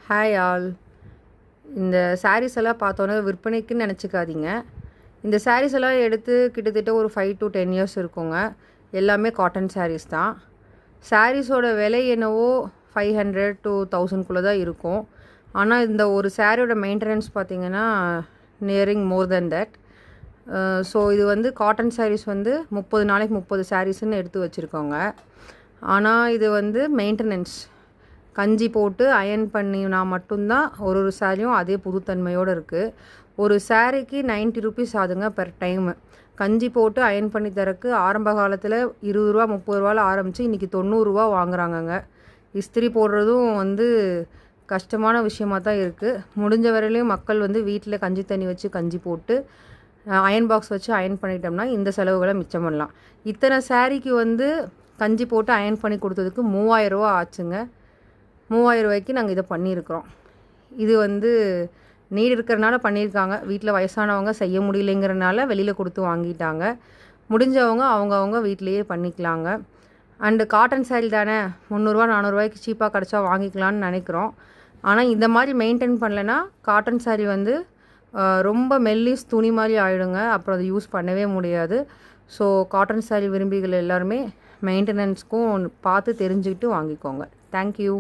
Hi all. இந்த சாரீஸ் எல்லாம் பார்த்தோன்னே விற்பனைக்குன்னு நினச்சிக்காதீங்க. இந்த சாரீஸ் எல்லாம் எடுத்து கிட்டத்தட்ட ஒரு 5 to 10 இயர்ஸ் இருக்குங்க. எல்லாமே காட்டன் சாரீஸ் தான். சாரீஸோட விலை என்னவோ 500 to 1000 தான் இருக்கும். ஆனால் இந்த ஒரு சாரியோட மெயின்டெனன்ஸ் பார்த்திங்கன்னா nearing more then that. So இது வந்து காட்டன் சாரீஸ் வந்து 30 நாளைக்கு 30 சாரீஸ்ன்னு எடுத்து வச்சுருக்கோங்க. ஆனால் இது வந்து மெயின்டெனன்ஸ் கஞ்சி போட்டு அயர்ன் பண்ணினா மட்டும்தான் ஒரு சாரியும் அதே புதுத்தன்மையோடு இருக்குது. ஒரு சாரிக்கு 90 ருபீஸ் ஆகுதுங்க பெர் டைமு. கஞ்சி போட்டு அயர்ன் பண்ணி தரக்கு ஆரம்ப காலத்தில் 20 ரூபா 30 ரூபாவில் ஆரம்பித்து இன்றைக்கி 90 ரூபா வாங்குறாங்கங்க. இஸ்திரி போடுறதும் வந்து கஷ்டமான விஷயமாக தான் இருக்குது. முடிஞ்ச வரையிலையும் மக்கள் வந்து வீட்டில் கஞ்சி தண்ணி வச்சு கஞ்சி போட்டு அயன் பாக்ஸ் வச்சு அயன் பண்ணிட்டோம்னா இந்த செலவுகளை மிச்சம் பண்ணலாம். இத்தனை சாரிக்கு வந்து கஞ்சி போட்டு அயன் பண்ணி கொடுத்ததுக்கு 3000 ரூபா ஆச்சுங்க. 3000 ரூபாய்க்கு நாங்கள் இதை பண்ணியிருக்கிறோம். இது வந்து நீட் இருக்கிறனால பண்ணியிருக்காங்க. வீட்டில் வயசானவங்க செய்ய முடியலைங்கிறனால வெளியில் கொடுத்து வாங்கிட்டாங்க. முடிஞ்சவங்க அவங்கவுங்க வீட்டிலையே பண்ணிக்கலாங்க. அண்டு காட்டன் சாரீ தானே 300 400 ரூபாய்க்கு சீப்பாக கிடச்சா வாங்கிக்கலான்னு நினைக்கிறோம். ஆனால் இந்த மாதிரி மெயின்டைன் பண்ணலைன்னா காட்டன் சாரீ வந்து ரொம்ப மெல்லிஸ் துணி மாதிரி ஆகிடுங்க. அப்புறம் அதை யூஸ் பண்ணவே முடியாது. ஸோ காட்டன் சாரீ விரும்பிகள் எல்லாருமே மெயின்டெனன்ஸ்க்கும் பார்த்து தெரிஞ்சுக்கிட்டு வாங்கிக்கோங்க. தேங்க்யூ.